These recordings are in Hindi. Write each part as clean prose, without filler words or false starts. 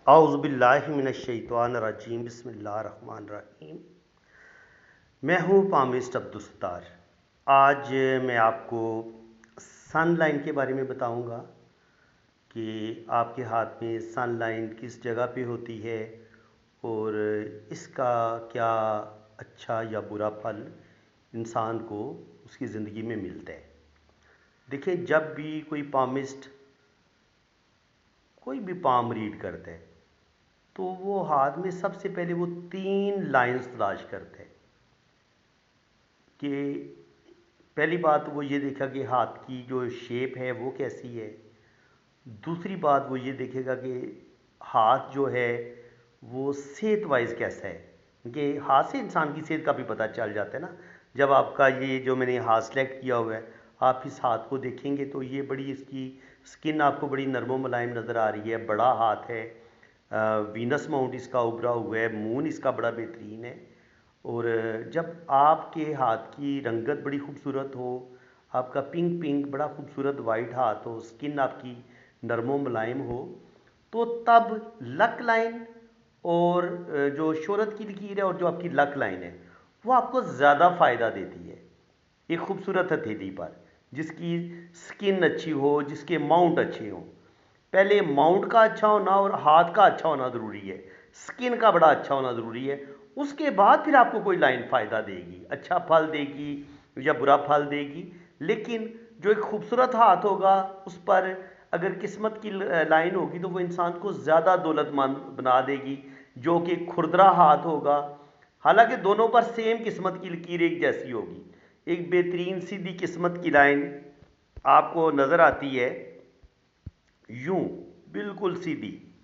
औज़ुबिल्लाहिमिनश्शैतानिर्रजीम बिस्मिल्लाहिर्रहमानिर्रहीम। मैं हूँ पामिस्ट अब्दुल सत्तार। आज मैं आपको सनलाइन के बारे में बताऊँगा कि आपके हाथ में सनलाइन किस जगह पे होती है और इसका क्या अच्छा या बुरा फल इंसान को उसकी ज़िंदगी में मिलता है। देखिए, जब भी कोई पामिस्ट कोई भी पाम रीड करता है तो वो हाथ में सबसे पहले वो 3 लाइंस तलाश करता है कि पहली बात वो ये देखा कि हाथ की जो शेप है वो कैसी है। दूसरी बात वो ये देखेगा कि हाथ जो है वो सेहत वाइज कैसा है, क्योंकि हाथ से इंसान की सेहत का भी पता चल जाता है ना। जब आपका ये जो मैंने हाथ सेलेक्ट किया हुआ है, आप इस हाथ को देखेंगे तो ये बड़ी इसकी स्किन आपको बड़ी नरमो मुलायम नज़र आ रही है, बड़ा हाथ है, वीनस माउंट इसका उभरा हुआ है, मून इसका बड़ा बेहतरीन है। और जब आपके हाथ की रंगत बड़ी खूबसूरत हो, आपका पिंक पिंक बड़ा खूबसूरत वाइट हाथ हो, स्किन आपकी नरमो मुलायम हो, तो तब लक लाइन और जो शोहरत की लकीर है और जो आपकी लक लाइन है वो आपको ज़्यादा फ़ायदा देती है एक खूबसूरत हथेली पर, जिसकी स्किन अच्छी हो, जिसके माउंट अच्छे हों। पहले माउंट का अच्छा होना और हाथ का अच्छा होना ज़रूरी है, स्किन का बड़ा अच्छा होना ज़रूरी है। उसके बाद फिर आपको कोई लाइन फ़ायदा देगी, अच्छा फल देगी या बुरा फल देगी। लेकिन जो एक खूबसूरत हाथ होगा उस पर अगर किस्मत की लाइन होगी तो वो इंसान को ज़्यादा दौलतमंद बना देगी। जो कि खुरदरा हाथ होगा, हालांकि दोनों पर सेम किस्मत की लकीर एक जैसी होगी, एक बेहतरीन सीधी किस्मत की लाइन आपको नज़र आती है यूं, बिल्कुल सीधी।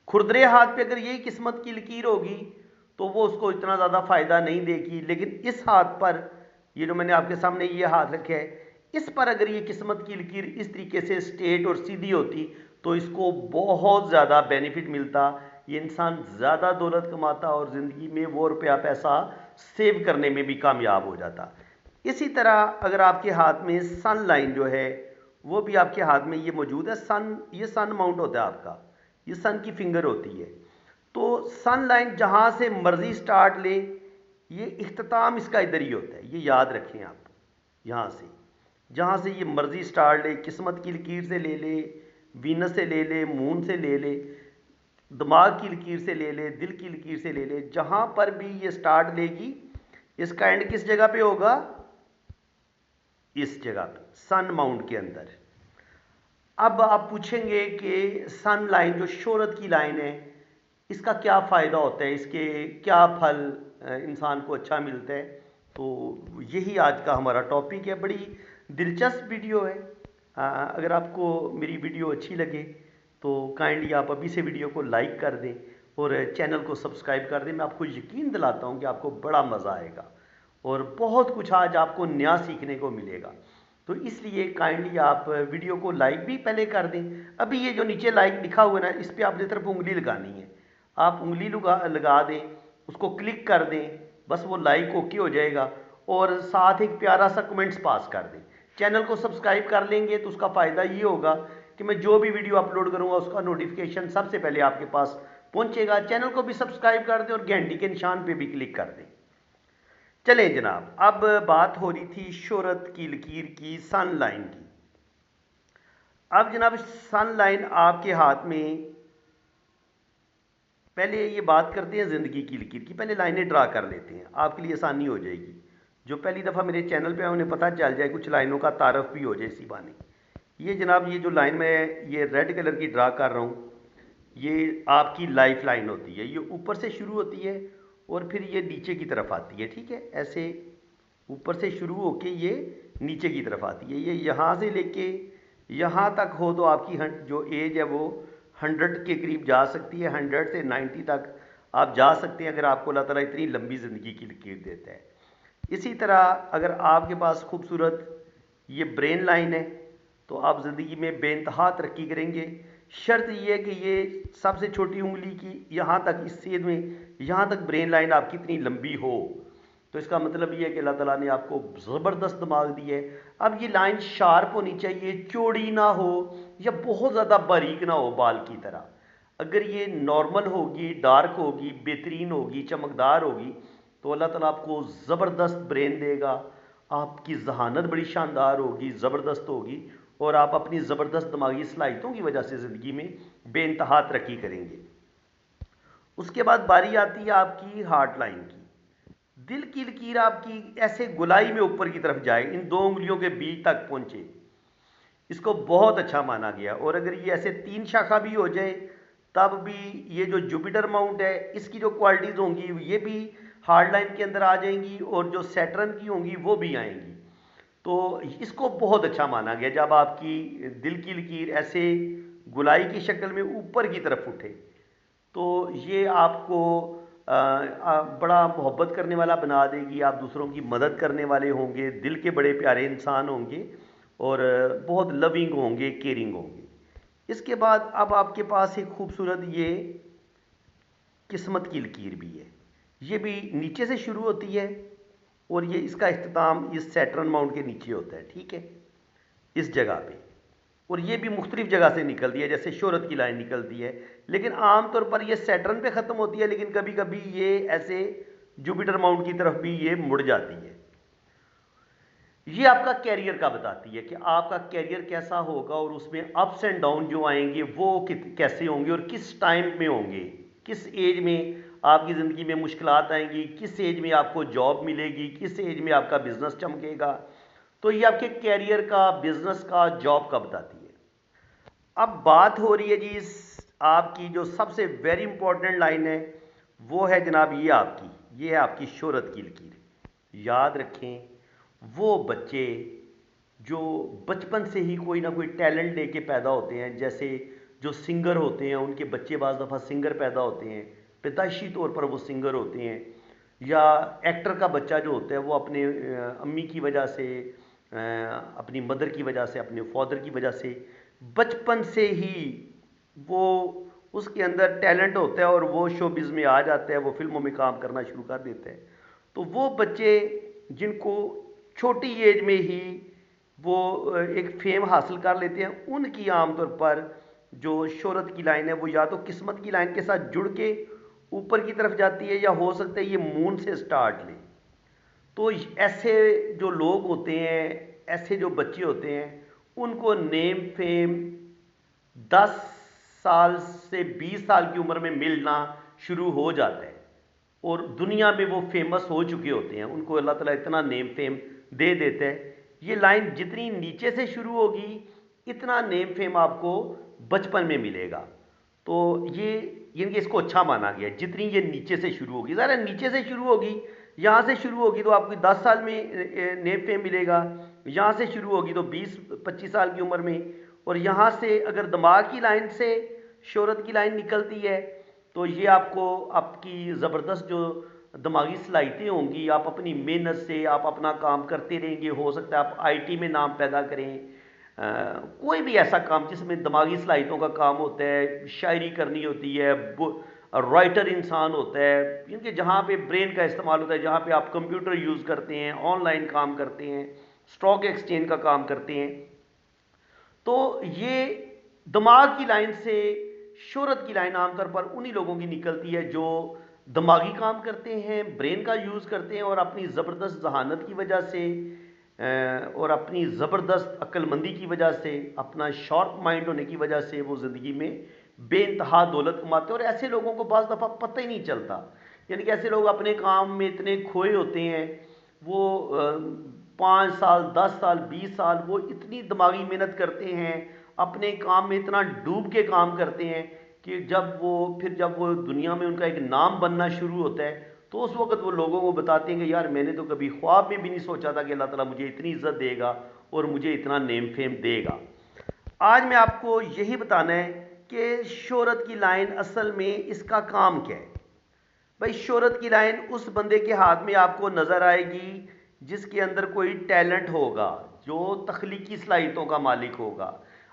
खुरदरे हाथ पे अगर यही किस्मत की लकीर होगी तो वो उसको इतना ज़्यादा फ़ायदा नहीं देगी। लेकिन इस हाथ पर, ये जो मैंने आपके सामने ये हाथ रखे है, इस पर अगर ये किस्मत की लकीर इस तरीके से स्ट्रेट और सीधी होती तो इसको बहुत ज़्यादा बेनिफिट मिलता। ये इंसान ज़्यादा दौलत कमाता और ज़िंदगी में वो रुपया पैसा सेव करने में भी कामयाब हो जाता। इसी तरह अगर आपके हाथ में सन लाइन जो है वो भी आपके हाथ में ये मौजूद है, सन, ये सन माउंट होता है आपका, ये सन की फिंगर होती है। तो सन लाइन जहाँ से मर्जी स्टार्ट ले, ये इख्तिताम इसका इधर ही होता है, ये याद रखें आप। यहाँ से जहाँ से ये मर्जी स्टार्ट ले, किस्मत की लकीर से ले ले, वीनस से ले ले, मून से ले ले, दिमाग की लकीर से ले ले, दिल की लकीर से ले ले, जहाँ पर भी ये स्टार्ट लेगी इसका एंड किस जगह पे होगा, इस जगह पे सन माउंट के अंदर। अब आप पूछेंगे कि सन लाइन जो शोहरत की लाइन है इसका क्या फ़ायदा होता है, इसके क्या फल इंसान को अच्छा मिलता है। तो यही आज का हमारा टॉपिक है। बड़ी दिलचस्प वीडियो है। अगर आपको मेरी वीडियो अच्छी लगे तो काइंडली आप अभी से वीडियो को लाइक कर दें और चैनल को सब्सक्राइब कर दें। मैं आपको यकीन दिलाता हूँ कि आपको बड़ा मज़ा आएगा और बहुत कुछ आज आपको नया सीखने को मिलेगा। तो इसलिए काइंडली आप वीडियो को लाइक भी पहले कर दें। अभी ये जो नीचे लाइक लिखा हुआ है ना, इस पर आपने तरफ उंगली लगानी है, आप उंगली लगा दें, उसको क्लिक कर दें, बस वो लाइक ओके हो जाएगा। और साथ एक प्यारा सा कमेंट्स पास कर दें। चैनल को सब्सक्राइब कर लेंगे तो उसका फ़ायदा ये होगा कि मैं जो भी वीडियो अपलोड करूँगा उसका नोटिफिकेशन सबसे पहले आपके पास पहुँचेगा। चैनल को भी सब्सक्राइब कर दें और घंटी के निशान पर भी क्लिक कर दें। चलें जनाब, अब बात हो रही थी शोहरत की लकीर की, सन लाइन की। अब जनाब सन लाइन आपके हाथ में, पहले ये बात करते हैं ज़िंदगी की लकीर की, पहले लाइनें ड्रा कर लेते हैं, आपके लिए आसानी हो जाएगी। जो पहली दफ़ा मेरे चैनल पे आए उन्हें पता चल जाए, कुछ लाइनों का तारफ़ भी हो जाए इसी बहाने। ये जनाब, ये जो लाइन मैं ये रेड कलर की ड्रा कर रहा हूँ, ये आपकी लाइफ लाइन होती है। ये ऊपर से शुरू होती है और फिर ये नीचे की तरफ आती है, ठीक है। ऐसे ऊपर से शुरू होके ये नीचे की तरफ आती है। ये यहाँ से लेके यहाँ तक हो तो आपकी जो एज है वो 100 के करीब जा सकती है, 100 से 90 तक आप जा सकते हैं अगर आपको अल्लाह ताला इतनी लंबी ज़िंदगी की लकीर देता है। इसी तरह अगर आपके पास खूबसूरत ये ब्रेन लाइन है तो आप ज़िंदगी में बेइंतहा तरक्की करेंगे। शर्त ये है कि ये सबसे छोटी उंगली की यहाँ तक, इस छेद में यहाँ तक ब्रेन लाइन आपकी इतनी लंबी हो, तो इसका मतलब ये है कि अल्लाह ताला ने आपको ज़बरदस्त दिमाग दी है। अब ये लाइन शार्प होनी चाहिए, चौड़ी ना हो या बहुत ज़्यादा बारीक ना हो बाल की तरह। अगर ये नॉर्मल होगी, डार्क होगी, बेहतरीन होगी, चमकदार होगी, तो अल्लाह ताला आपको ज़बरदस्त ब्रेन देगा, आपकी जहानत बड़ी शानदार होगी, ज़बरदस्त होगी, और आप अपनी ज़बरदस्त दिमागी सलाहियतों की वजह से ज़िंदगी में बेइंतहा तरक्की करेंगे। उसके बाद बारी आती है आपकी हार्ट लाइन की। दिल की लकीर आपकी ऐसे गोलाई में ऊपर की तरफ जाए, इन दो उंगलियों के बीच तक पहुंचे, इसको बहुत अच्छा माना गया। और अगर ये ऐसे 3 शाखा भी हो जाए, तब भी ये जो जुपिटर माउंट है, इसकी जो क्वालिटीज़ होंगी ये भी हार्ड लाइन के अंदर आ जाएंगी, और जो सैटर्न की होंगी वो भी आएंगी। तो इसको बहुत अच्छा माना गया जब आपकी दिल की लकीर ऐसे गुलाई की शक्ल में ऊपर की तरफ उठे, तो ये आपको बड़ा मोहब्बत करने वाला बना देगी, आप दूसरों की मदद करने वाले होंगे, दिल के बड़े प्यारे इंसान होंगे, और बहुत लविंग होंगे, केयरिंग होंगे। इसके बाद अब आपके पास एक खूबसूरत ये किस्मत की लकीर भी है। ये भी नीचे से शुरू होती है, और ये इसका इख्तिताम इस सैटर्न माउंट के नीचे होता है, ठीक है, इस जगह पे। और ये भी मुख्तलिफ जगह से निकलती है, जैसे शोहरत की लाइन निकलती है, लेकिन आमतौर पर ये सैटर्न पे ख़त्म होती है, लेकिन कभी कभी ये ऐसे जुपिटर माउंट की तरफ भी ये मुड़ जाती है। ये आपका कैरियर का बताती है कि आपका कैरियर कैसा होगा, और उसमें अप्स एंड डाउन जो आएंगे वो कैसे होंगे, और किस टाइम में होंगे, किस एज में आपकी ज़िंदगी में मुश्किलात आएंगी, किस एज में आपको जॉब मिलेगी, किस एज में आपका बिजनेस चमकेगा। तो ये आपके कैरियर का, बिजनेस का, जॉब का बताती है। अब बात हो रही है जी इस आपकी जो सबसे वेरी इंपॉर्टेंट लाइन है, वो है जनाब ये है आपकी शोहरत की लकीर। याद रखें, वो बच्चे जो बचपन से ही कोई ना कोई टैलेंट लेके पैदा होते हैं, जैसे जो सिंगर होते हैं उनके बच्चे बाज़ दफ़ा सिंगर पैदा होते हैं, पैदाइशी तौर पर वो सिंगर होते हैं, या एक्टर का बच्चा जो होता है वो अपने अम्मी की वजह से, अपनी मदर की वजह से, अपने फादर की वजह से बचपन से ही वो उसके अंदर टैलेंट होता है, और वो शोबिज़ में आ जाता है, वो फिल्मों में काम करना शुरू कर देता है। तो वो बच्चे जिनको छोटी एज में ही वो एक फेम हासिल कर लेते हैं, उनकी आमतौर पर जो शोहरत की लाइन है वो या तो किस्मत की लाइन के साथ जुड़ के ऊपर की तरफ जाती है, या हो सकता है ये मून से स्टार्ट ले। तो ऐसे जो लोग होते हैं, ऐसे जो बच्चे होते हैं, उनको नेम फेम 10 साल से 20 साल की उम्र में मिलना शुरू हो जाता है, और दुनिया में वो फेमस हो चुके होते हैं, उनको अल्लाह ताला इतना नेम फेम दे देता है। ये लाइन जितनी नीचे से शुरू होगी, इतना नेम फेम आपको बचपन में मिलेगा। तो ये यानी इसको अच्छा माना गया, जितनी ये नीचे से शुरू होगी, ज़रा नीचे से शुरू होगी, यहाँ से शुरू होगी तो आपको 10 साल में नेम फेम मिलेगा, यहाँ से शुरू होगी तो 20-25 साल की उम्र में, और यहाँ से अगर दिमाग की लाइन से शोहरत की लाइन निकलती है, तो ये आपको आपकी ज़बरदस्त जो दिमागी सलाहियतें होंगी, आप अपनी मेहनत से आप अपना काम करते रहेंगे, हो सकता है आप आईटी में नाम पैदा करें, कोई भी ऐसा काम जिसमें दिमागी सलाहियतों का काम होता है, शायरी करनी होती है, राइटर इंसान होता है, क्योंकि जहाँ पे ब्रेन का इस्तेमाल होता है, जहाँ पे आप कंप्यूटर यूज़ करते हैं, ऑनलाइन काम करते हैं, स्टॉक एक्सचेंज का काम करते हैं, तो ये दिमाग की लाइन से शोहरत की लाइन आमतौर पर उन्हीं लोगों की निकलती है जो दिमागी काम करते हैं, ब्रेन का यूज़ करते हैं, और अपनी ज़बरदस्त जहानत की वजह से और अपनी ज़बरदस्त अक्लमंदी की वजह से, अपना शार्प माइंड होने की वजह से वो ज़िंदगी में बेइंतहा दौलत कमाते हैं। और ऐसे लोगों को बाज़ दफ़ा पता ही नहीं चलता, यानी कि ऐसे लोग अपने काम में इतने खोए होते हैं, वो 5 साल, 10 साल, 20 साल वो इतनी दिमागी मेहनत करते हैं, अपने काम में इतना डूब के काम करते हैं कि जब वो दुनिया में उनका एक नाम बनना शुरू होता है, तो उस वक्त वो लोगों को बताते हैं कि यार मैंने तो कभी ख्वाब में भी नहीं सोचा था कि अल्लाह ताला मुझे इतनी इज्जत देगा और मुझे इतना नेम फेम देगा। आज मैं आपको यही बताना है कि शोहरत की लाइन असल में इसका काम क्या है। भाई शोहरत की लाइन उस बंदे के हाथ में आपको नज़र आएगी जिसके अंदर कोई टैलेंट होगा, जो तख्लीकी सलाहियतों का मालिक होगा।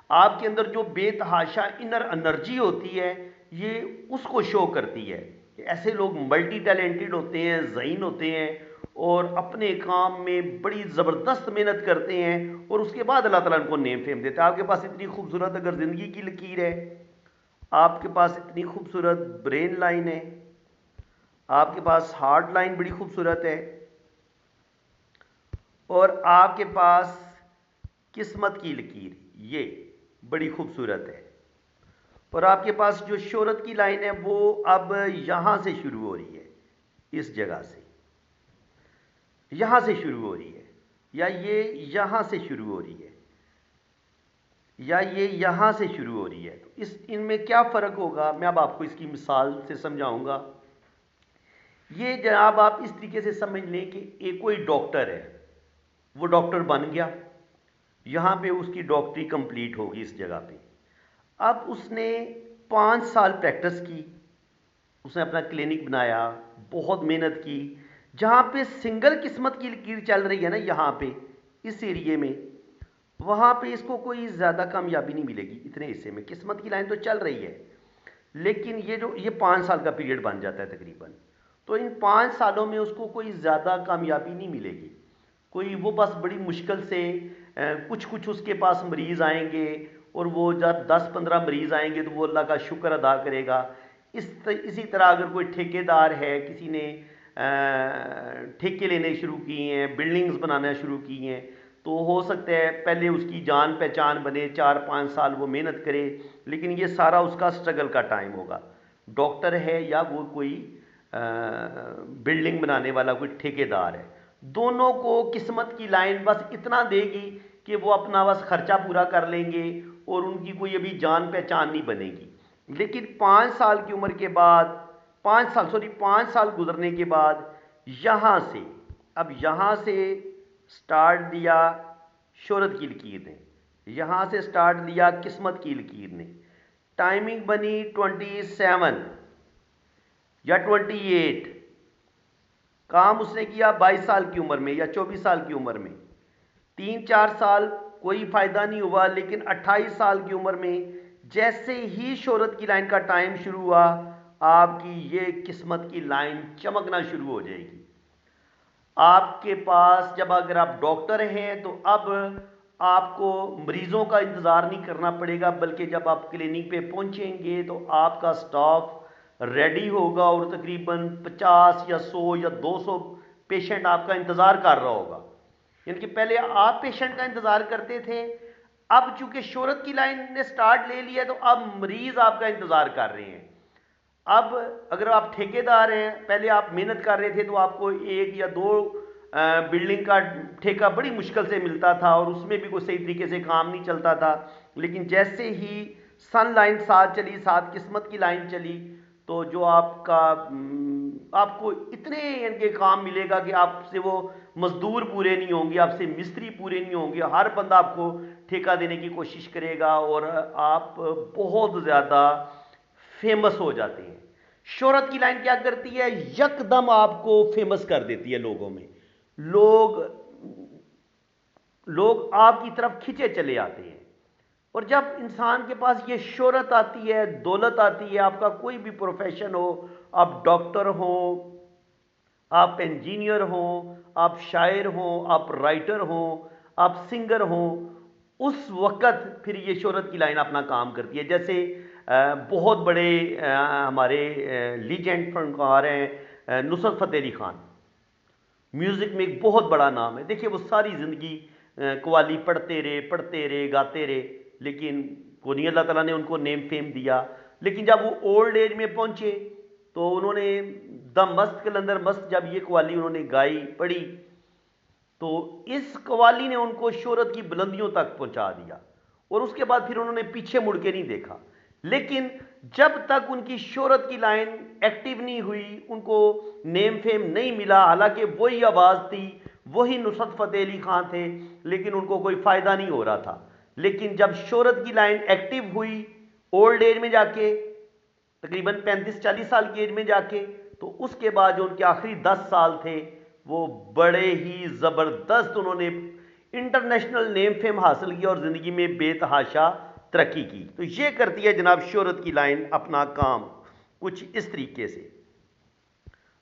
आपके अंदर जो बेतहाशा इनर एनर्जी होती है, ये उसको शो करती है। ऐसे लोग मल्टी टैलेंटेड होते हैं, ज़हीन होते हैं, और अपने काम में बड़ी ज़बरदस्त मेहनत करते हैं, और उसके बाद अल्लाह ताला उनको नेम फेम देता है। आपके पास इतनी खूबसूरत अगर ज़िंदगी की लकीर है, आपके पास इतनी खूबसूरत ब्रेन लाइन है, आपके पास हार्ट लाइन बड़ी खूबसूरत है, और आपके पास किस्मत की लकीर ये बड़ी खूबसूरत है। और आपके पास जो शोहरत की लाइन है वो अब यहां से शुरू हो रही है, इस जगह से यहां से शुरू हो रही है, या ये यहां से शुरू हो रही है, या ये यहां से शुरू हो रही है। तो इनमें क्या फ़र्क होगा, मैं अब आपको इसकी मिसाल से समझाऊंगा। ये जनाब आप इस तरीके से समझ लें कि एक कोई डॉक्टर है, वो डॉक्टर बन गया, यहां पे उसकी डॉक्टरी कंप्लीट होगी इस जगह पे। अब उसने 5 साल प्रैक्टिस की, उसने अपना क्लिनिक बनाया, बहुत मेहनत की। जहां पे सिंगल किस्मत की लकीर चल रही है ना, यहां पे इस एरिए में, वहां पे इसको कोई ज़्यादा कामयाबी नहीं मिलेगी। इतने हिस्से में किस्मत की लाइन तो चल रही है, लेकिन ये 5 साल का पीरियड बन जाता है तकरीबन। तो इन 5 सालों में उसको कोई ज़्यादा कामयाबी नहीं मिलेगी, कोई वो बस बड़ी मुश्किल से कुछ कुछ उसके पास मरीज़ आएंगे, और वो जब 10-15 मरीज़ आएंगे तो वो अल्लाह का शुक्र अदा करेगा। इसी तरह अगर कोई ठेकेदार है, किसी ने ठेके लेने शुरू किए हैं, बिल्डिंग्स बनाना शुरू की हैं, तो हो सकता है पहले उसकी जान पहचान बने, 4-5 साल वो मेहनत करे, लेकिन ये सारा उसका स्ट्रगल का टाइम होगा। डॉक्टर है या वो कोई बिल्डिंग बनाने वाला कोई ठेकेदार है, दोनों को किस्मत की लाइन बस इतना देगी कि वो अपना बस खर्चा पूरा कर लेंगे, और उनकी कोई अभी जान पहचान नहीं बनेगी। लेकिन 5 साल की उम्र के बाद, 5 साल गुजरने के बाद, यहां से अब यहां से स्टार्ट दिया शोहरत की लकीर ने, यहां से स्टार्ट दिया किस्मत की लकीर ने। टाइमिंग बनी 27 या 28, काम उसने किया 22 साल की उम्र में या 24 साल की उम्र में। 3-4 साल कोई फायदा नहीं हुआ, लेकिन 28 साल की उम्र में जैसे ही शोहरत की लाइन का टाइम शुरू हुआ, आपकी ये किस्मत की लाइन चमकना शुरू हो जाएगी। आपके पास जब अगर आप डॉक्टर हैं तो अब आपको मरीजों का इंतज़ार नहीं करना पड़ेगा, बल्कि जब आप क्लिनिक पे पहुंचेंगे तो आपका स्टाफ रेडी होगा, और तकरीबन 50 या 100 या 200 पेशेंट आपका इंतज़ार कर रहा होगा। यानी कि पहले आप पेशेंट का इंतज़ार करते थे, अब चूंकि शोहरत की लाइन ने स्टार्ट ले लिया तो अब मरीज आपका इंतज़ार कर रहे हैं। अब अगर आप ठेकेदार हैं, पहले आप मेहनत कर रहे थे तो आपको 1 या 2 बिल्डिंग का ठेका बड़ी मुश्किल से मिलता था, और उसमें भी कोई सही तरीके से काम नहीं चलता था। लेकिन जैसे ही सन लाइन साथ चली, साथ किस्मत की लाइन चली, तो जो आपको इतने इनके काम मिलेगा कि आपसे वो मजदूर पूरे नहीं होंगे, आपसे मिस्त्री पूरे नहीं होंगे, हर बंदा आपको ठेका देने की कोशिश करेगा, और आप बहुत ज़्यादा फेमस हो जाते हैं। शोहरत की लाइन क्या करती है, यकदम आपको फेमस कर देती है लोगों में। लोग लोग आपकी तरफ खिंचे चले आते हैं। और जब इंसान के पास ये शोहरत आती है, दौलत आती है, आपका कोई भी प्रोफेशन हो, आप डॉक्टर हो, आप इंजीनियर हो, आप शायर हो, आप राइटर हो, आप सिंगर हो, उस वक़्त फिर ये शोहरत की लाइन अपना काम करती है। जैसे बहुत बड़े हमारे लीजेंड फनकार हैं, नुसरत फ़तेह अली ख़ान, म्यूज़िक में एक बहुत बड़ा नाम है। देखिए वो सारी ज़िंदगी कव्वाली पढ़ते रहे, गाते रहे, लेकिन को नहीं अल्लाह ताला ने उनको नेम फेम दिया। लेकिन जब वो ओल्ड एज में पहुंचे तो उन्होंने द मस्त कलंदर मस्त, जब ये कव्वाली उन्होंने गाई पढ़ी, तो इस कव्वाली ने उनको शोहरत की बुलंदियों तक पहुंचा दिया, और उसके बाद फिर उन्होंने पीछे मुड़ के नहीं देखा। लेकिन जब तक उनकी शोहरत की लाइन एक्टिव नहीं हुई, उनको नेम फेम नहीं मिला, हालांकि वही आवाज़ थी, वही नुसरत फ़तेह अली ख़ान थे, लेकिन उनको कोई फ़ायदा नहीं हो रहा था। लेकिन जब शोहरत की लाइन एक्टिव हुई ओल्ड एज में जाके, तकरीबन 35-40 साल की एज में जाके, तो उसके बाद जो उनके आखिरी 10 साल थे वो बड़े ही ज़बरदस्त, उन्होंने इंटरनेशनल नेम फेम हासिल किया और ज़िंदगी में बेतहाशा तरक्की की। तो ये करती है जनाब शोहरत की लाइन अपना काम कुछ इस तरीके से।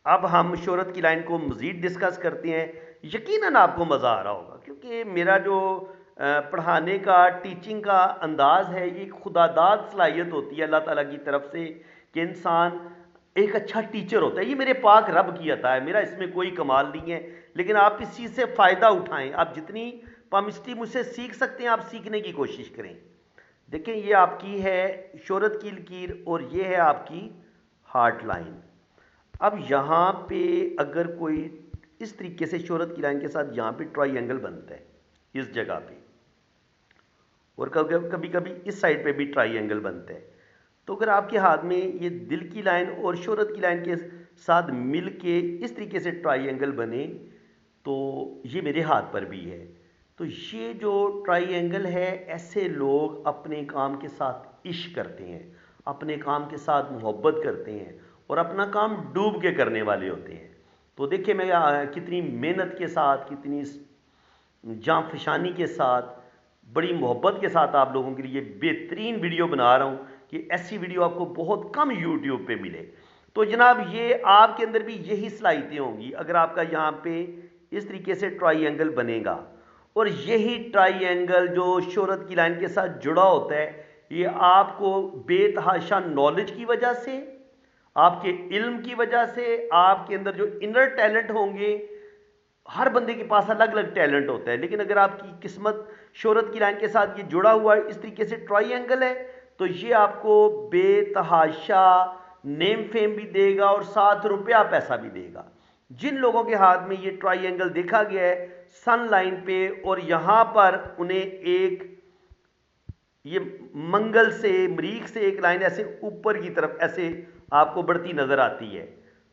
अब हम शोहरत की लाइन को मज़ीद डिस्कस करते हैं। यकीनन आपको मज़ा आ रहा होगा, क्योंकि मेरा जो पढ़ाने का, टीचिंग का अंदाज़ है, ये खुदादाद सलाहियत होती है अल्लाह ताला की तरफ से कि इंसान एक अच्छा टीचर होता है। ये मेरे पाक रब की अता है, मेरा इसमें कोई कमाल नहीं है, लेकिन आप इस चीज़ से फ़ायदा उठाएं। आप जितनी पामिस्ट्री मुझसे सीख सकते हैं आप सीखने की कोशिश करें। देखें, ये आपकी है शोहरत की लकीर और ये है आपकी हार्ट लाइन। अब यहाँ पे अगर कोई इस तरीके से शोहरत की लाइन के साथ यहाँ पे ट्राइंगल बनता है इस जगह पे, और कभी कभी इस साइड पे भी ट्राइंगल बनता है, तो अगर आपके हाथ में ये दिल की लाइन और शोहरत की लाइन के साथ मिल के इस तरीके से ट्राइंगल बने, तो ये मेरे हाथ पर भी है। तो ये जो ट्राइंगल है, ऐसे लोग अपने काम के साथ इश्क करते हैं, अपने काम के साथ मोहब्बत करते हैं और अपना काम डूब के करने वाले होते हैं। तो देखिए मैं कितनी मेहनत के साथ, कितनी जान फशानी के साथ, बड़ी मोहब्बत के साथ आप लोगों के लिए बेहतरीन वीडियो बना रहा हूँ कि ऐसी वीडियो आपको बहुत कम यूट्यूब पे मिले। तो जनाब ये आपके अंदर भी यही सलाहियतें होंगी अगर आपका यहाँ पे इस तरीके से ट्राइंगल बनेगा, और यही ट्राइंगल जो शोहरत की लाइन के साथ जुड़ा होता है, ये आपको बेतहाशा नॉलेज की वजह से, आपके इल्म की वजह से, आपके अंदर जो इनर टैलेंट होंगे, हर बंदे के पास अलग अलग टैलेंट होता है, लेकिन अगर आपकी किस्मत शोहरत की लाइन के साथ ये जुड़ा हुआ है, इस तरीके से ट्राइंगल है, तो ये आपको बेतहाशा नेम फेम भी देगा और साथ रुपया पैसा भी देगा। जिन लोगों के हाथ में ये ट्राइंगल देखा गया है सन लाइन पे, और यहां पर उन्हें एक ये मंगल से, मरीख से एक लाइन ऐसे ऊपर की तरफ ऐसे आपको बढ़ती नजर आती है,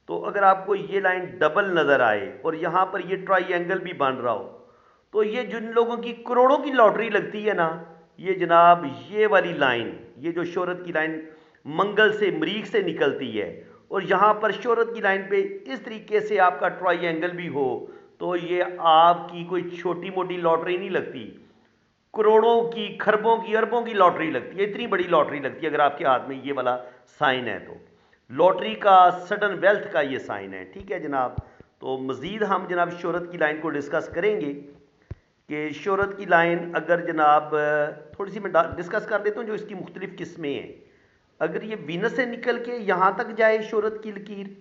तो अगर आपको ये लाइन डबल नजर आए और यहां पर ये ट्राइंगल भी बन रहा हो, तो ये जिन लोगों की करोड़ों की लॉटरी लगती है ना, ये जनाब ये वाली लाइन, ये जो शोहरत की लाइन मंगल से, मरीख से निकलती है, और यहां पर शोहरत की लाइन पे इस तरीके से आपका ट्राइंगल भी हो, तो ये आपकी कोई छोटी मोटी लॉटरी नहीं लगती, करोड़ों की, खरबों की, अरबों की लॉटरी लगती है। इतनी बड़ी लॉटरी लगती है अगर आपके हाथ में ये वाला साइन है, तो लॉटरी का, सडन वेल्थ का ये साइन है। ठीक है जनाब, तो मज़ीद हम जनाब शोहरत की लाइन को डिस्कस करेंगे कि शोहरत की लाइन अगर जनाब थोड़ी सी मैं डिस्कस कर देता हूँ जो इसकी मुख्तलिफ किस्में हैं। अगर ये वीनस से निकल के यहाँ तक जाए शोहरत की लकीर,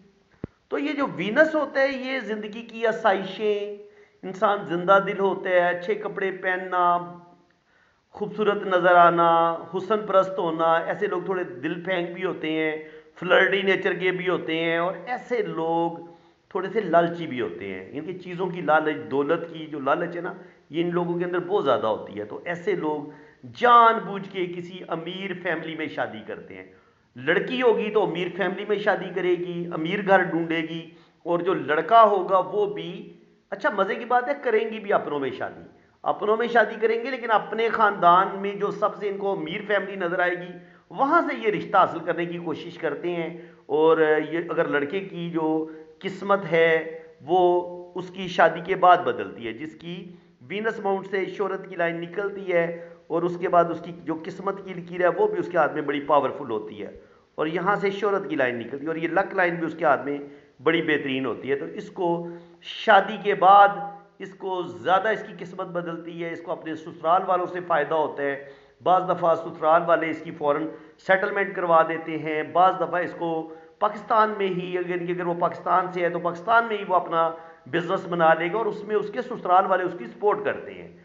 तो ये जो वीनस होता है ये ज़िंदगी की आसाइशें, इंसान जिंदा दिल होता है, अच्छे कपड़े पहनना, खूबसूरत नज़र आना, हुस्न परस्त होना, ऐसे लोग थोड़े दिल फेंक भी होते हैं, फ्लर्टी नेचर के भी होते हैं, और ऐसे लोग थोड़े से लालची भी होते हैं। इनकी चीज़ों की लालच, दौलत की जो लालच है ना, ये इन लोगों के अंदर बहुत ज़्यादा होती है। तो ऐसे लोग जानबूझ के किसी अमीर फैमिली में शादी करते हैं। लड़की होगी तो अमीर फैमिली में शादी करेगी, अमीर घर ढूंढेगी, और जो लड़का होगा वो भी, अच्छा मज़े की बात है, करेंगी भी अपनों में शादी, अपनों में शादी करेंगे, लेकिन अपने ख़ानदान में जो सबसे इनको अमीर फैमिली नज़र आएगी वहाँ से ये रिश्ता हासिल करने की कोशिश करते हैं। और ये अगर लड़के की जो किस्मत है वो उसकी शादी के बाद बदलती है, जिसकी वीनस माउंट से शोहरत की लाइन निकलती है, और उसके बाद उसकी जो किस्मत की लकीर है वो भी उसके हाथ में बड़ी पावरफुल होती है, और यहाँ से शोहरत की लाइन निकलती है, और ये लक लाइन भी उसके हाथ में बड़ी बेहतरीन होती है। तो इसको शादी के बाद इसको ज़्यादा इसकी किस्मत बदलती है, इसको अपने ससुराल वालों से फ़ायदा होता है। बाज़ दफ़ा ससुराल वाले इसकी फ़ौरन सेटलमेंट करवा देते हैं, बाज़ दफ़ा इसको पाकिस्तान में ही, अगर वो पाकिस्तान से है तो पाकिस्तान में ही वो अपना बिजनेस बना लेगा, और उसमें उसके ससुराल वाले उसकी सपोर्ट करते हैं।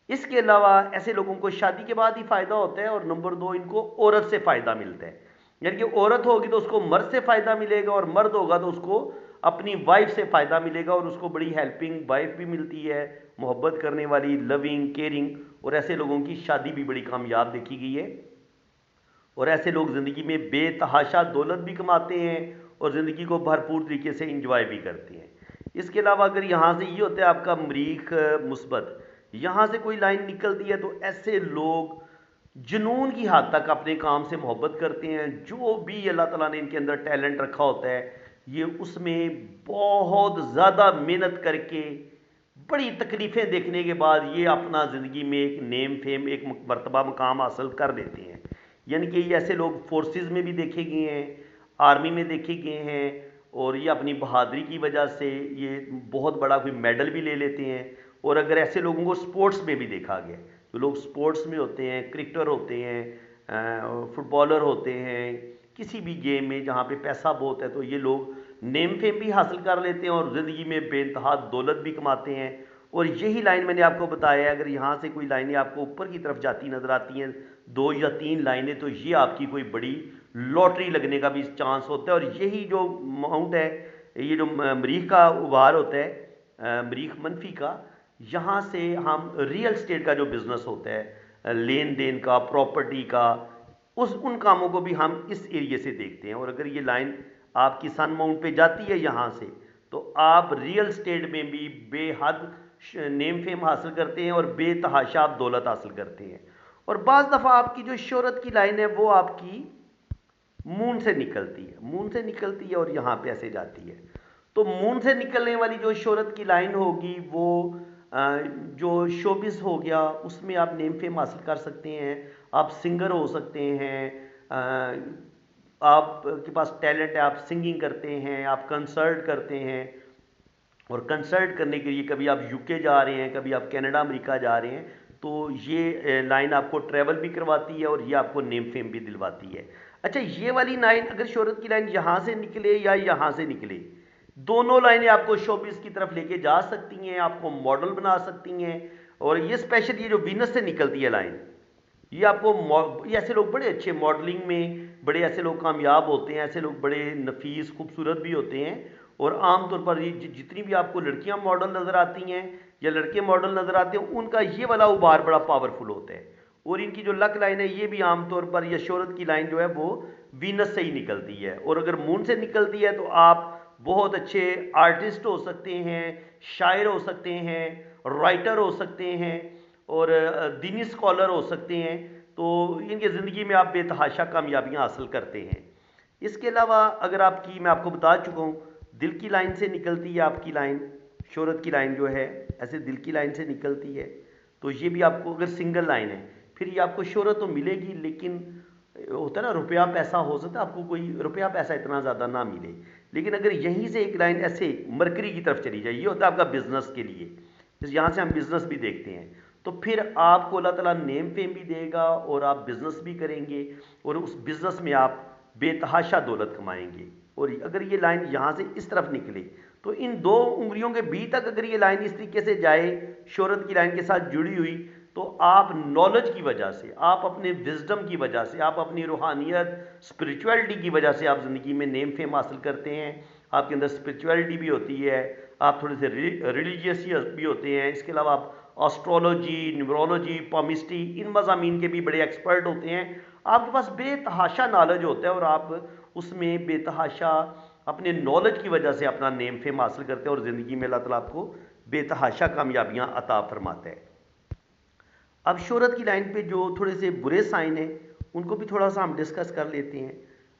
इसके अलावा ऐसे लोगों को शादी के बाद ही फ़ायदा होता है, और नंबर 2 इनको औरत से फ़ायदा मिलता है, यानी कि औरत होगी तो उसको मर्द से फ़ायदा मिलेगा, और मर्द होगा तो उसको अपनी वाइफ से फ़ायदा मिलेगा, और उसको बड़ी हेल्पिंग वाइफ भी मिलती है, मोहब्बत करने वाली, लविंग, केयरिंग, और ऐसे लोगों की शादी भी बड़ी कामयाब देखी गई है। और ऐसे लोग ज़िंदगी में बेतहाशा दौलत भी कमाते हैं और ज़िंदगी को भरपूर तरीके से इंजॉय भी करते हैं। इसके अलावा अगर यहाँ से ये होता है आपका मरीख मुस्बत, यहाँ से कोई लाइन निकलती है, तो ऐसे लोग जुनून की हद तक अपने काम से मोहब्बत करते हैं। जो भी अल्लाह ताला ने इनके अंदर टैलेंट रखा होता है, ये उसमें बहुत ज़्यादा मेहनत करके, बड़ी तकलीफ़ें देखने के बाद ये अपना ज़िंदगी में एक नेम फेम, एक मर्तबा मकाम हासिल कर लेते हैं। यानी कि ये ऐसे लोग फोर्सेस में भी देखे गए हैं, आर्मी में देखे गए हैं, और ये अपनी बहादुरी की वजह से ये बहुत बड़ा कोई मेडल भी ले लेते हैं, और अगर ऐसे लोगों को स्पोर्ट्स में भी देखा गया, जो लोग स्पोर्ट्स में होते हैं, क्रिकेटर होते हैं, फुटबॉलर होते हैं, किसी भी गेम में जहाँ पे पैसा बहुत है, तो ये लोग नेम फेम भी हासिल कर लेते हैं और ज़िंदगी में बेइंतहा दौलत भी कमाते हैं। और यही लाइन मैंने आपको बताया है, अगर यहाँ से कोई लाइनें आपको ऊपर की तरफ जाती नज़र आती हैं, 2 या 3 लाइनें, तो ये आपकी कोई बड़ी लॉटरी लगने का भी चांस होता है। और यही जो अमाउंट है, ये जो मरीख का उभार होता है, मरीख मनफी का, यहाँ से हम रियल स्टेट का जो बिज़नेस होता है, लेन देन का, प्रॉपर्टी का, उन कामों को भी हम इस एरिए से देखते हैं। और अगर ये लाइन आपकी सन माउंट पे जाती है यहाँ से, तो आप रियल स्टेट में भी बेहद नेम फेम हासिल करते हैं और बेतहाशा आप दौलत हासिल करते हैं। और बाज़ दफ़ा आपकी जो शोहरत की लाइन है वो आपकी मून से निकलती है, मून से निकलती है और यहाँ पे ऐसे जाती है। तो मून से निकलने वाली जो शोहरत की लाइन होगी वो जो शोबिस हो गया, उसमें आप नेम फेम हासिल कर सकते हैं, आप सिंगर हो सकते हैं, आपके पास टैलेंट है, आप सिंगिंग करते हैं, आप कंसर्ट करते हैं। और कंसर्ट करने के लिए कभी आप यूके जा रहे हैं, कभी आप कनाडा अमेरिका जा रहे हैं, तो ये लाइन आपको ट्रैवल भी करवाती है और ये आपको नेम फेम भी दिलवाती है। अच्छा, ये वाली लाइन, अगर शोहरत की लाइन यहाँ से निकले या यहाँ से निकले, दोनों लाइनें आपको शोबिस की तरफ लेके जा सकती हैं, आपको मॉडल बना सकती हैं। और ये स्पेशल ये जो वीनस से निकलती है लाइन, ये आपको, ये ऐसे लोग बड़े अच्छे मॉडलिंग में, बड़े ऐसे लोग कामयाब होते हैं, ऐसे लोग बड़े नफीस खूबसूरत भी होते हैं। और आमतौर पर ये जितनी भी आपको लड़कियां मॉडल नज़र आती हैं या लड़के मॉडल नज़र आते हैं, उनका ये वाला उभार बड़ा पावरफुल होता है। और इनकी जो लक लाइन है, ये भी आमतौर पर, या शोहरत की लाइन जो है वो वीनस से ही निकलती है। और अगर मून से निकलती है तो आप बहुत अच्छे आर्टिस्ट हो सकते हैं, शायर हो सकते हैं, राइटर हो सकते हैं और दीनी स्कॉलर हो सकते हैं। तो इनकी ज़िंदगी में आप बेतहाशा कामयाबियाँ हासिल करते हैं। इसके अलावा अगर आपकी, मैं आपको बता चुका हूँ, दिल की लाइन से निकलती है आपकी लाइन, शोहरत की लाइन जो है ऐसे दिल की लाइन से निकलती है, तो ये भी आपको, अगर सिंगल लाइन है, फिर ये आपको शोहरत तो मिलेगी, लेकिन होता है ना, रुपया पैसा हो सकता है आपको कोई रुपया पैसा इतना ज़्यादा ना मिले। लेकिन अगर यहीं से एक लाइन ऐसे मरकरी की तरफ चली जाए, ये होता है आपका बिजनेस के लिए, यहाँ से हम बिजनेस भी देखते हैं, तो फिर आपको अल्लाह ताला नेम फेम भी देगा और आप बिजनेस भी करेंगे और उस बिजनेस में आप बेतहाशा दौलत कमाएंगे। और अगर ये लाइन यहाँ से इस तरफ निकले, तो इन 2 उंगलियों के बीच तक अगर ये लाइन इस तरीके से जाए, शोहरत की लाइन के साथ जुड़ी हुई, तो आप नॉलेज की वजह से, आप अपने विजडम की वजह से, आप अपनी रूहानियत, स्पिरिचुअलिटी की वजह से आप ज़िंदगी में नेम फेम हासिल करते हैं। आपके अंदर स्पिरिचुअलिटी भी होती है, आप थोड़े से रिलीजियस भी होते हैं। इसके अलावा आप एस्ट्रोलॉजी, न्यूमरोलॉजी, पामिस्ट्री, इन मज़ामीन के भी बड़े एक्सपर्ट होते हैं। आपके पास बेतहाशा नॉलेज होता है और आप उसमें बेतहाशा अपने नॉलेज की वजह से अपना नेम फेम हासिल करते हैं और ज़िंदगी में अल्लाह ताला आपको बेतहाशा कामयाबियाँ अता फरमाते हैं। अब शोहरत की लाइन पे जो थोड़े से बुरे साइन हैं, उनको भी थोड़ा सा हम डिस्कस कर लेते हैं।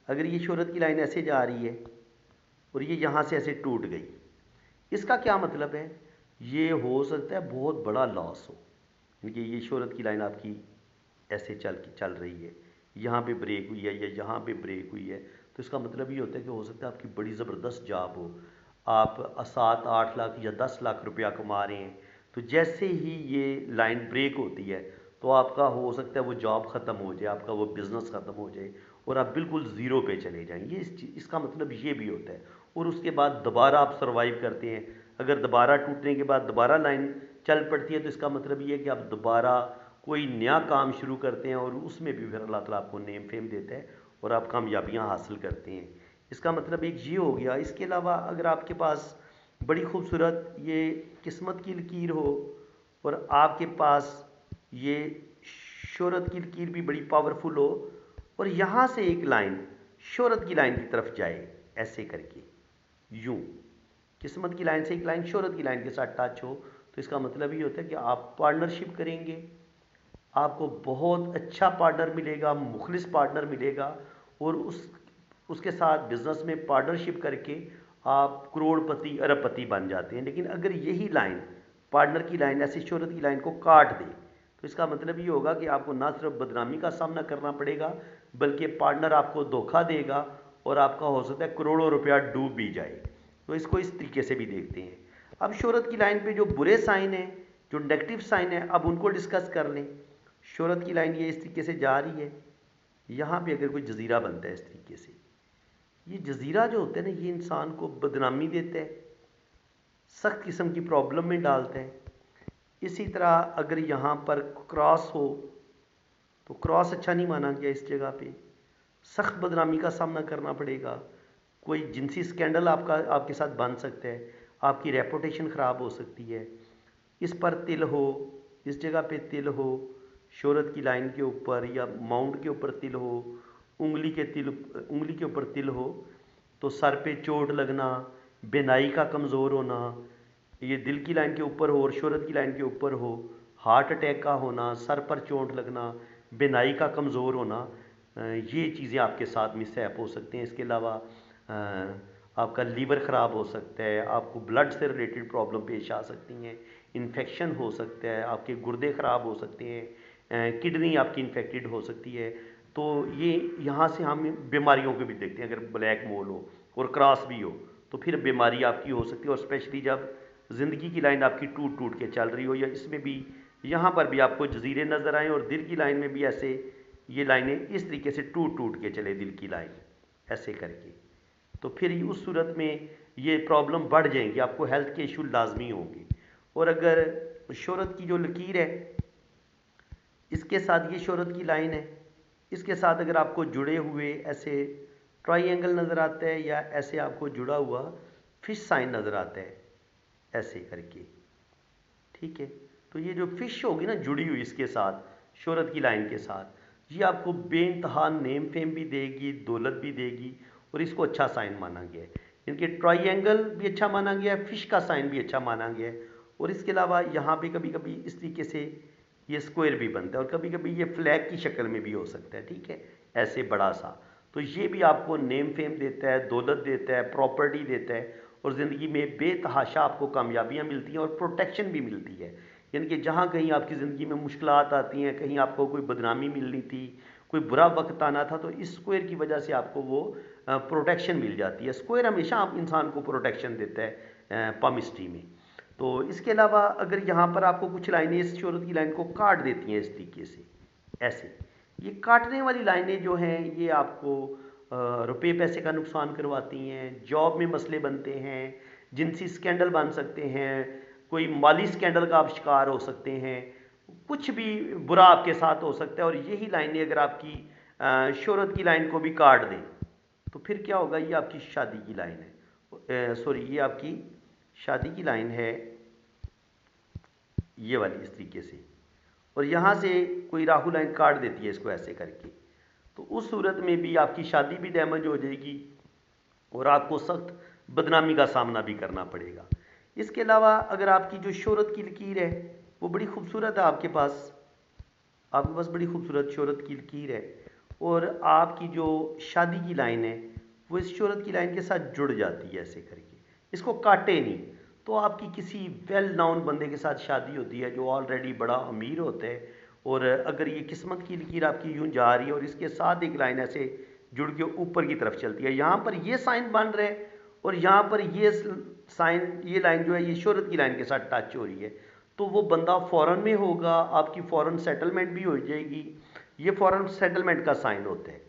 अगर ये शोहरत की लाइन ऐसे जा रही है और ये यहाँ से ऐसे टूट गई, इसका क्या मतलब है? ये हो सकता है बहुत बड़ा लॉस हो, यानी ये शोहरत की लाइन आपकी ऐसे चल रही है, यहाँ पे ब्रेक हुई है या यहाँ पे ब्रेक हुई है, तो इसका मतलब ये होता है कि हो सकता है आपकी बड़ी ज़बरदस्त जॉब हो, आप 7-8 लाख या 10 लाख रुपया कमा रहे हैं, तो जैसे ही ये लाइन ब्रेक होती है तो आपका हो सकता है वो जॉब ख़त्म हो जाए, आपका वो बिज़नेस ख़त्म हो जाए और आप बिल्कुल ज़ीरो पे चले जाएंगे। इसका मतलब ये भी होता है। और उसके बाद दोबारा आप सर्वाइव करते हैं। अगर दोबारा टूटने के बाद दोबारा लाइन चल पड़ती है, तो इसका मतलब ये है कि आप दोबारा कोई नया काम शुरू करते हैं और उसमें भी फिर अल्लाह ताला आपको नेम फेम देता है और आप कामयाबियाँ हासिल करते हैं। इसका मतलब एक ये हो गया। इसके अलावा अगर आपके पास बड़ी खूबसूरत ये किस्मत की लकीर हो और आपके पास ये शोहरत की लकीर भी बड़ी पावरफुल हो और यहाँ से एक लाइन शोहरत की लाइन की तरफ जाए, ऐसे करके, यूं किस्मत की लाइन से एक लाइन शोहरत की लाइन के साथ टच हो, तो इसका मतलब ये होता है कि आप पार्टनरशिप करेंगे, आपको बहुत अच्छा पार्टनर मिलेगा, मुखलिस पार्टनर मिलेगा और उसके साथ बिजनेस में पार्टनरशिप करके आप करोड़पति अरबपति बन जाते हैं। लेकिन अगर यही लाइन, पार्टनर की लाइन, ऐसी शोहरत की लाइन को काट दे, तो इसका मतलब ये होगा कि आपको ना सिर्फ बदनामी का सामना करना पड़ेगा, बल्कि पार्टनर आपको धोखा देगा और आपका हो सकता है करोड़ों रुपया डूब भी जाए। तो इसको इस तरीके से भी देखते हैं। अब शोहरत की लाइन पे जो बुरे साइन हैं, जो नेगेटिव साइन है अब उनको डिस्कस कर लें। शोहरत की लाइन ये इस तरीके से जा रही है, यहाँ पे अगर कोई जजीरा बनता है इस तरीके से, ये जजीरा जो होता है ना, ये इंसान को बदनामी देता है, सख्त किस्म की प्रॉब्लम में डालता है। इसी तरह अगर यहाँ पर क्रॉस हो तो क्रॉस अच्छा नहीं माना गया, इस जगह पे सख्त बदनामी का सामना करना पड़ेगा। कोई जिनसी स्कैंडल आपके साथ बन सकता है, आपकी रेपुटेशन ख़राब हो सकती है। इस पर तिल हो, इस जगह पे तिल हो, शोहरत की लाइन के ऊपर या माउंट के ऊपर तिल हो, उंगली के ऊपर तिल हो, तो सर पे चोट लगना, बिनाई का कमज़ोर होना, ये दिल की लाइन के ऊपर हो और शोहरत की लाइन के ऊपर हो, हार्ट अटैक का होना, सर पर चोट लगना, बिनाई का कमज़ोर होना, ये चीज़ें आपके साथ मिसहैप हो सकते हैं। इसके अलावा आपका लीवर ख़राब हो सकता है, आपको ब्लड से रिलेटेड प्रॉब्लम पेश आ सकती हैं, इन्फेक्शन हो सकता है, आपके गुर्दे ख़राब हो सकते हैं, किडनी आपकी इन्फेक्टेड हो सकती है। तो ये यहाँ से हम बीमारियों को भी देखते हैं। अगर ब्लैक मोल हो और क्रॉस भी हो तो फिर बीमारी आपकी हो सकती है, और स्पेशली जब ज़िंदगी की लाइन आपकी टूट टूट के चल रही हो, या इसमें भी यहाँ पर भी आपको जजीरे नज़र आएँ और दिल की लाइन में भी ऐसे ये लाइनें इस तरीके से टूट टूट के चले, दिल की लाइन ऐसे करके, तो फिर उस सूरत में ये प्रॉब्लम बढ़ जाएंगी, आपको हेल्थ के इशू लाजमी होंगे। और अगर शोहरत की जो लकीर है इसके साथ ये शोहरत की लाइन है, इसके साथ अगर आपको जुड़े हुए ऐसे ट्राइंगल नज़र आता है, या ऐसे आपको जुड़ा हुआ फिश साइन नज़र आता है ऐसे करके, ठीक है, तो ये जो फिश होगी ना जुड़ी हुई इसके साथ शोहरत की लाइन के साथ, ये आपको बेइंतहा नेम फेम भी देगी, दौलत भी देगी, और इसको अच्छा साइन माना गया है। इनके ट्राइंगल भी अच्छा माना गया है, फिश का साइन भी अच्छा माना गया है, और इसके अलावा यहाँ पे कभी कभी इस तरीके से ये स्क्वायर भी बनता है, और कभी कभी ये फ्लैग की शक्ल में भी हो सकता है, ठीक है, ऐसे बड़ा सा। तो ये भी आपको नेम फेम देता है, दौलत देता है, प्रॉपर्टी देता है, और ज़िंदगी में बेतहाशा आपको कामयाबियाँ मिलती हैं और प्रोटेक्शन भी मिलती है। यानी कि जहाँ कहीं आपकी ज़िंदगी में मुश्किलात आती हैं, कहीं आपको कोई बदनामी मिलनी थी, कोई बुरा वक्त आना था, तो इस स्क्वायर की वजह से आपको वो प्रोटेक्शन मिल जाती है। स्क्वायर हमेशा आप इंसान को प्रोटेक्शन देता है पामिस्ट्री में। तो इसके अलावा अगर यहाँ पर आपको कुछ लाइनें इस शोहरत की लाइन को काट देती हैं इस तरीके से, ऐसे ये काटने वाली लाइनें जो हैं ये आपको रुपये पैसे का नुकसान करवाती हैं, जॉब में मसले बनते हैं, जिनसी स्कैंडल बन सकते हैं, कोई माली स्कैंडल का आप शिकार हो सकते हैं, कुछ भी बुरा आपके साथ हो सकता है। और यही लाइनें अगर आपकी शोहरत की लाइन को भी काट दें तो फिर क्या होगा, ये आपकी शादी की लाइन है, सॉरी ये आपकी शादी की लाइन है, ये वाली इस तरीके से, और यहाँ से कोई राहु लाइन काट देती है इसको ऐसे करके, तो उस सूरत में भी आपकी शादी भी डैमेज हो जाएगी और आपको सख्त बदनामी का सामना भी करना पड़ेगा। इसके अलावा अगर आपकी जो शोहरत की लकीर है वो बड़ी खूबसूरत है, आपके पास बड़ी खूबसूरत शोहरत की लकीर है, और आपकी जो शादी की लाइन है वो इस शोहरत की लाइन के साथ जुड़ जाती है ऐसे करके, इसको काटे नहीं, तो आपकी किसी वेल नाउन बंदे के साथ शादी होती है जो ऑलरेडी बड़ा अमीर होता है, और अगर ये किस्मत की लकीर आपकी यूं जा रही है और इसके साथ एक लाइन ऐसे जुड़ के ऊपर की तरफ चलती है, यहाँ पर ये साइन बन रहे हैं और यहाँ पर ये साइन, ये लाइन जो है ये शोहरत की लाइन के साथ टच हो रही है, तो वो बंदा फ़ौरन में होगा, आपकी फ़ौरन सेटलमेंट भी हो जाएगी, ये फ़ौरन सेटलमेंट का साइन होता है।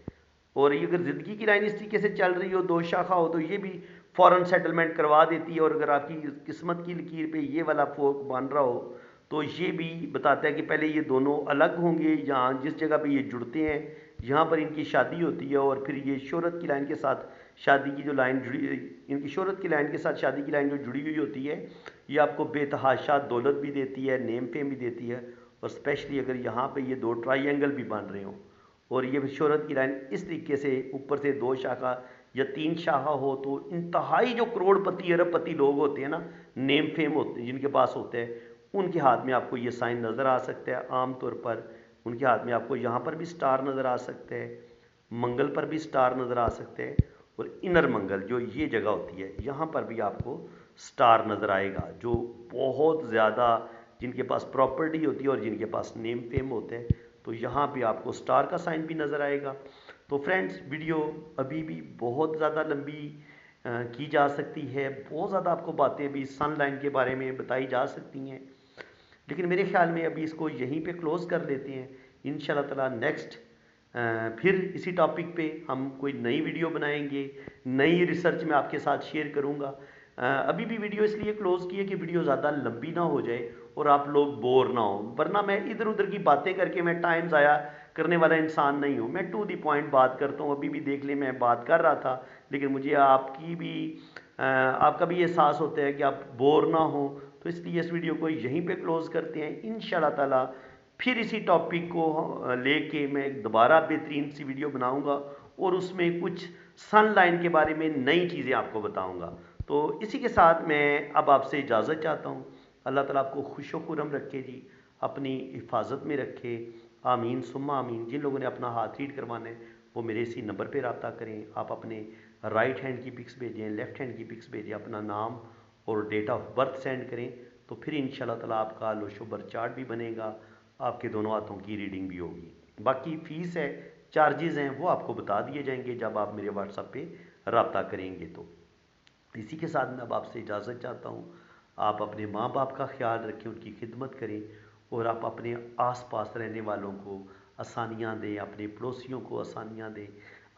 और ये अगर ज़िंदगी की लाइन इस तरीके से चल रही हो, दो शाखा हो, तो ये भी फ़ौरन सेटलमेंट करवा देती है। और अगर आपकी किस्मत की लकीर पे ये वाला फोक बन रहा हो तो ये भी बताता है कि पहले ये दोनों अलग होंगे, यहाँ जिस जगह पे ये जुड़ते हैं यहाँ पर इनकी शादी होती है, और फिर ये शोहरत की लाइन के साथ शादी की जो लाइन जुड़ी, इनकी शोहरत की लाइन के साथ शादी की लाइन जो जुड़ी हुई होती है, ये आपको बेतहाशा दौलत भी देती है, नेम फेम भी देती है, और स्पेशली अगर यहाँ पे ये दो ट्राइंगल भी बन रहे हों और ये शोहरत की लाइन इस तरीके से ऊपर से दो शाखा या तीन शाखा हो, तो इंतहाई जो करोड़पति अरबपति लोग होते हैं ना, नेम फेम होते हैं जिनके पास होते हैं, उनके हाथ में आपको ये साइन नज़र आ सकता है। आम तौर पर उनके हाथ में आपको यहाँ पर भी स्टार नज़र आ सकते हैं, मंगल पर भी स्टार नज़र आ सकते हैं, और इनर मंगल जो ये जगह होती है यहाँ पर भी आपको स्टार नज़र आएगा। जो बहुत ज़्यादा जिनके पास प्रॉपर्टी होती है और जिनके पास नेम फेम होते हैं, तो यहाँ पे आपको स्टार का साइन भी नज़र आएगा। तो फ्रेंड्स, वीडियो अभी भी बहुत ज़्यादा लंबी की जा सकती है, बहुत ज़्यादा आपको बातें अभी सन लाइन के बारे में बताई जा सकती हैं, लेकिन मेरे ख्याल में अभी इसको यहीं पे क्लोज़ कर लेते हैं। इंशाल्लाह ताला नेक्स्ट फिर इसी टॉपिक पे हम कोई नई वीडियो बनाएंगे, नई रिसर्च मैं आपके साथ शेयर करूँगा। अभी भी वीडियो इसलिए क्लोज़ की है कि वीडियो ज़्यादा लंबी ना हो जाए और आप लोग बोर ना हो, वरना मैं इधर उधर की बातें करके मैं टाइम ज़ाया करने वाला इंसान नहीं हूँ। मैं टू दी पॉइंट बात करता हूँ। अभी भी देख ले मैं बात कर रहा था, लेकिन मुझे आपका भी एहसास होता है कि आप बोर ना हो, तो इसलिए इस वीडियो को यहीं पे क्लोज़ करते हैं। इंशाल्लाह ताला फिर इसी टॉपिक को लेके मैं दोबारा बेहतरीन सी वीडियो बनाऊंगा और उसमें कुछ सन लाइन के बारे में नई चीज़ें आपको बताऊंगा। तो इसी के साथ मैं अब आपसे इजाज़त चाहता हूँ। अल्लाह ताला आपको खुश खुरम रखे जी, अपनी हिफाजत में रखे। आमीन सुम्मा आमीन। जिन लोगों ने अपना हाथ रीड करवाना है वो मेरे इसी नंबर पर रब्ता करें। आप अपने राइट हैंड की पिक्स भेजें, लेफ़्ट हैंड की पिक्स भेजें, अपना नाम और डेट ऑफ बर्थ सेंड करें, तो फिर इंशाल्लाह ताला आपका लोशो बर चार्ट भी बनेगा, आपके दोनों हाथों की रीडिंग भी होगी। बाकी फ़ीस है, चार्जेज़ हैं, वो आपको बता दिए जाएंगे जब आप मेरे व्हाट्सएप पे रब्ता करेंगे। तो इसी के साथ मैं अब आपसे इजाज़त चाहता हूँ। आप अपने माँ बाप का ख्याल रखें, उनकी खिदमत करें और आप अपने आस पास रहने वालों को आसानियाँ दें, अपने पड़ोसियों को आसानियाँ दें।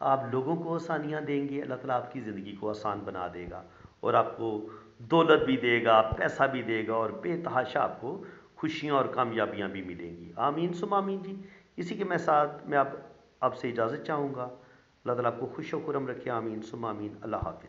आप लोगों को आसानियाँ देंगे, अल्लाह ताला आपकी ज़िंदगी को आसान बना देगा और आपको दौलत भी देगा, पैसा भी देगा और बेतहाशा आपको खुशियाँ और कामयाबियाँ भी मिलेंगी। आमीन सुम आमीन जी। इसी के साथ मैं अब आपसे इजाज़त चाहूँगा। अल्लाह ताला आपको खुश व खुरम रखे। आमीन सुम आमीन। अल्लाह हाफ़िज़।